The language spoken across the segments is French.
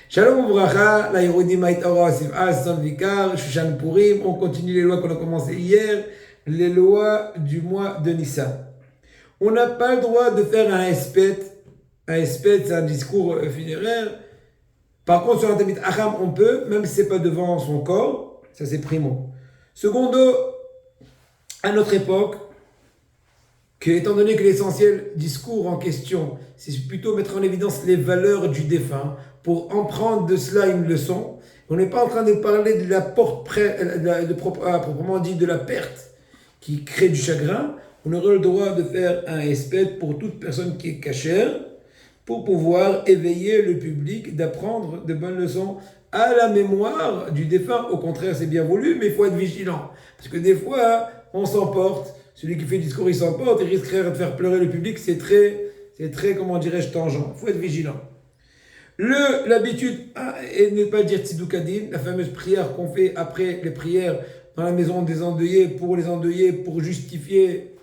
Shalom Ouvracha, la Yerodim Maïtara, Siv'a, San Vikar, Shushan Purim. On continue les lois qu'on a commencé hier, les lois du mois de Nissan. On n'a pas le droit de faire un espète. Un espète, c'est un discours funéraire. Par contre, sur un Tamid Acham, on peut, même si ce n'est pas devant son corps. Ça, c'est primo. Secondo, à notre époque, étant donné que l'essentiel discours en question, c'est plutôt mettre en évidence les valeurs du défunt, pour en prendre de cela une leçon. On n'est pas en train de parler de la proprement dit de la perte qui crée du chagrin. On aurait le droit de faire un espèce pour toute personne qui est cachère, pour pouvoir éveiller le public, d'apprendre de bonnes leçons à la mémoire du défunt. Au contraire, c'est bien voulu, mais il faut être vigilant. Parce que des fois, on s'emporte. Celui qui fait le discours, il s'emporte, il risquerait de faire pleurer le public. C'est très, comment dirais-je, tangent. Il faut être vigilant. L'habitude est de ne pas dire Tzidukadin, la fameuse prière qu'on fait après les prières dans la maison des endeuillés, pour justifier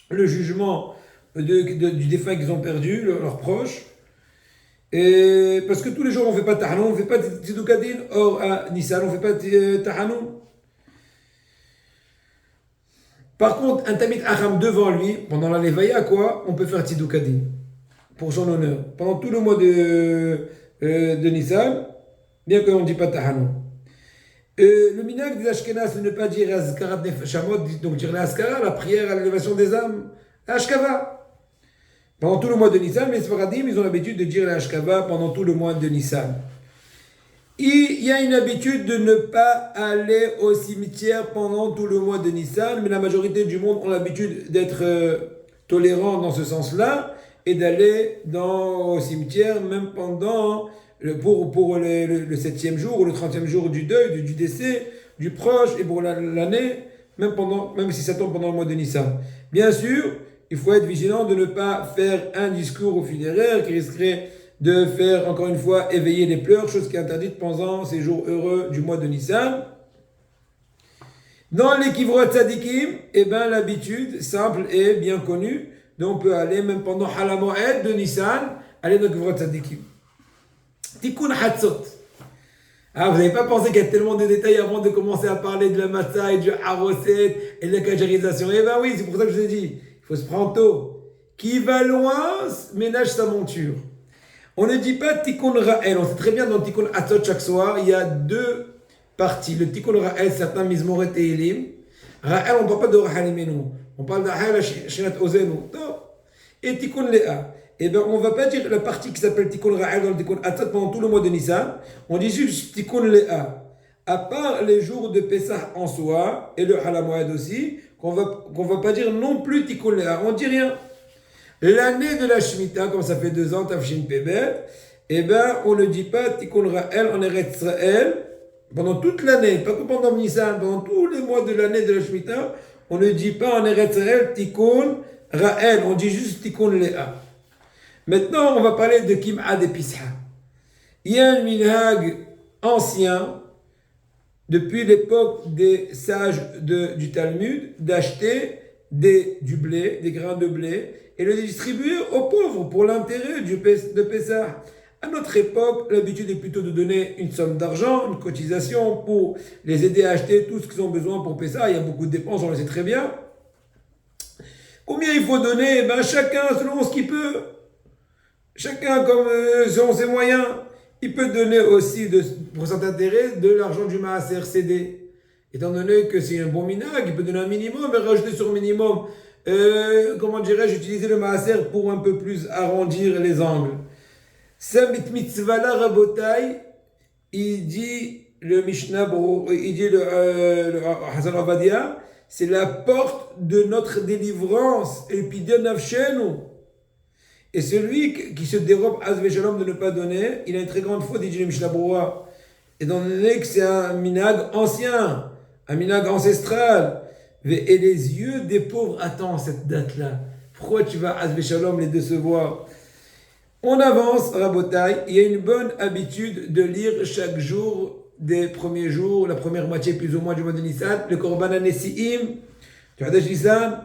le jugement du défunt qu'ils ont perdu, leurs proches. Et parce que tous les jours on ne fait pas Tahanoun, on ne fait pas Tzidukadin. Or à Nissan, on ne fait pas Tahanoun. Par contre, un Tamid Acham devant lui, pendant la Levaya, on peut faire Tzidukadin pour son honneur. Pendant tout le mois de Nissan, bien qu'on ne dit pas Tahanoun. Le minag des Ashkenaz, c'est ne pas dire Azkarat Nefeshamot, donc dire la Askara, la prière à l'élévation des âmes, la Ashkava. Pendant tout le mois de Nissan, les Sfaradim, ils ont l'habitude de dire la Ashkava pendant tout le mois de Nissan. Il y a une habitude de ne pas aller au cimetière pendant tout le mois de Nissan, mais la majorité du monde ont l'habitude d'être tolérants dans ce sens-là et d'aller au cimetière même pendant pour le 7e jour ou le 30e jour du deuil, du décès du proche et pour l'année, même si ça tombe pendant le mois de Nissan. Bien sûr, il faut être vigilant de ne pas faire un discours au funéraire qui risquerait de faire, encore une fois, éveiller les pleurs, chose qui est interdite pendant ces jours heureux du mois de Nissan. Dans les Kivrot Tzadikim, l'habitude simple et bien connue, donc on peut aller même pendant Halamoed de Nissan, aller dans les Kivrot Tzadikim. Tikkun Hatzot. Vous n'avez pas pensé qu'il y a tellement de détails avant de commencer à parler de la matzah et du haroset et de la kajarisation. Oui, c'est pour ça que je vous ai dit, il faut se prendre tôt. Qui va loin, ménage sa monture. On ne dit pas Tikkun Ra'el. On sait très bien dans Tikkun Hatzot chaque soir, il y a deux parties. Le Tikkun Ra'el, certains Mizmoret et Elim. Ra'el, on ne parle pas de Rahalimenu. On parle de Ra'el Shinat Ozenu. Et Tikkun Le'a. On ne va pas dire la partie qui s'appelle Tikkun Ra'el dans le Tikkun Hatzot pendant tout le mois de Nissan. On dit juste Tikkun Le'a. À part les jours de Pessah en soi, et le Halamoed aussi, qu'on va pas dire non plus Tikkun Le'a. On ne dit rien. L'année de la Shemitah, comme ça fait 2 ans, Tafshin Pebet, on ne dit pas Tikkun Ra'el en Eretz Israël pendant toute l'année, pas que pendant Nissan, pendant tous les mois de l'année de la Shemitah, on ne dit pas en Eretz Israël Tikkun Ra'el, on dit juste Tikkun Le'a. Maintenant, on va parler de Kim'a de Pisha. Il y a un minhag ancien, depuis l'époque des sages du Talmud, d'acheter du blé, des grains de blé, et le distribuer aux pauvres pour l'intérêt de Pessah. À notre époque, l'habitude est plutôt de donner une somme d'argent, une cotisation pour les aider à acheter tout ce qu'ils ont besoin pour Pessah. Il y a beaucoup de dépenses, on le sait très bien. Combien il faut donner? Chacun selon ce qu'il peut. Chacun selon ses moyens. Il peut donner aussi, pour cet intérêt, de l'argent du Maaser cédé. Étant donné que c'est un bon minag, il peut donner un minimum et rajouter sur le minimum, utiliser le maaser pour un peu plus arrondir les angles. Sa mitzvah la rabotai, il dit le Mishnah, il dit le Hazan Ovadia, c'est la porte de notre délivrance, et puis de nafshenu. Et celui qui se dérobe à Shalom de ne pas donner, il a une très grande faute, il dit le Mishnah Broa. Étant donné que c'est un minag ancien, un minag ancestral, et les yeux des pauvres attendent cette date-là. Pourquoi tu vas à Shalom les décevoir? On avance, Rabotai. Il y a une bonne habitude de lire chaque jour des premiers jours, la première moitié plus ou moins du mois de Nissan, le Korban HaNesi'im, tu as Nissan,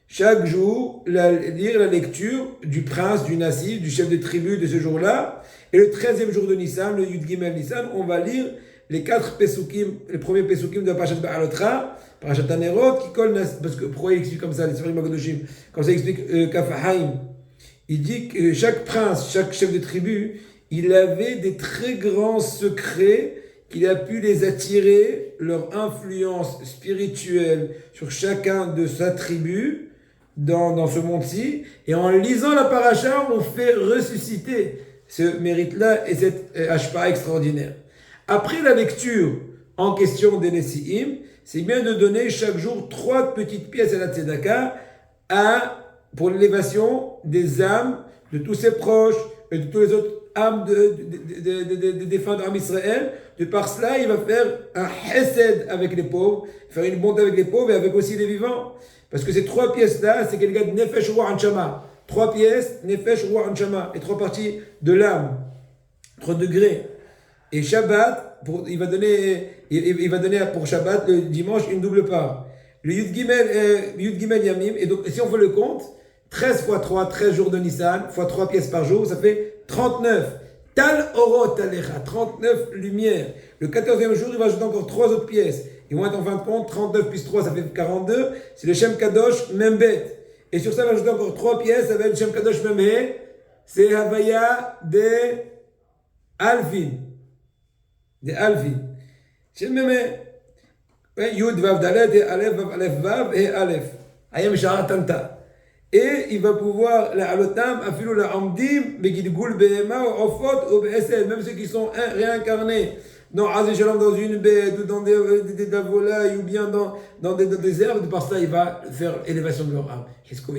chaque jour, lire la lecture du prince, du Nassi, du chef de tribu de ce jour-là, Et le 13e jour de Nissan, le Yud Gimel Nissan, on va lire les 4 Pesukim, les premiers Pesukim de la Parashat Ba'alotra, Parashat Tanerot, qui collent, parce que pourquoi il explique comme ça, les Sefarim Magadoshim, comme ça il explique Kaf Haim. Il dit que chaque prince, chaque chef de tribu, il avait des très grands secrets qu'il a pu les attirer, leur influence spirituelle sur chacun de sa tribu, dans ce monde-ci, et en lisant la paracha, on fait ressusciter ce mérite-là et cette hashpa extraordinaire. Après la lecture en question des Nessi'im, c'est bien de donner chaque jour 3 petites pièces à la Tzedaka pour l'élévation des âmes de tous ses proches et de tous les autres âmes des défunts d'Am Israël. De par cela, il va faire un chesed avec les pauvres, faire une bonté avec les pauvres et avec aussi les vivants. Parce que ces 3 pièces-là, c'est quelqu'un de Nefesh Ruach Anshama. 3 pièces, Nefesh Ruach Anshama, et 3 parties de l'âme, 3 degrés. Et Shabbat, il va donner pour Shabbat le dimanche une double part. Le Yud Gimel Yamim, et donc si on fait le compte, 13 fois 3, 13 jours de Nissan, fois 3 pièces par jour, ça fait 39. Tal Orot Alecha, 39 lumières. Le 14e jour, il va ajouter encore 3 autres pièces. Ils vont être en fin de compte, 39 plus 3, ça fait 42. C'est le Shem Kadosh Membet. Et sur ça, il va ajouter encore 3 pièces, ça va être le Shem Kadosh Memhe. C'est Havaya de Alvin. De Alvin. Shem Memhe. Yud Vav Dalet et Aleph Vav Aleph Vav et Aleph. Ayam Shara Tanta. Et il va pouvoir, la Alotam, Afilou la Amdim, Begidgoul Behema, Ofot, Obesel, même ceux qui sont réincarnés dans dans une bête, ou dans des volailles, ou bien dans des herbes, par ça, il va faire élévation de leur âme. Qu'est-ce qu'on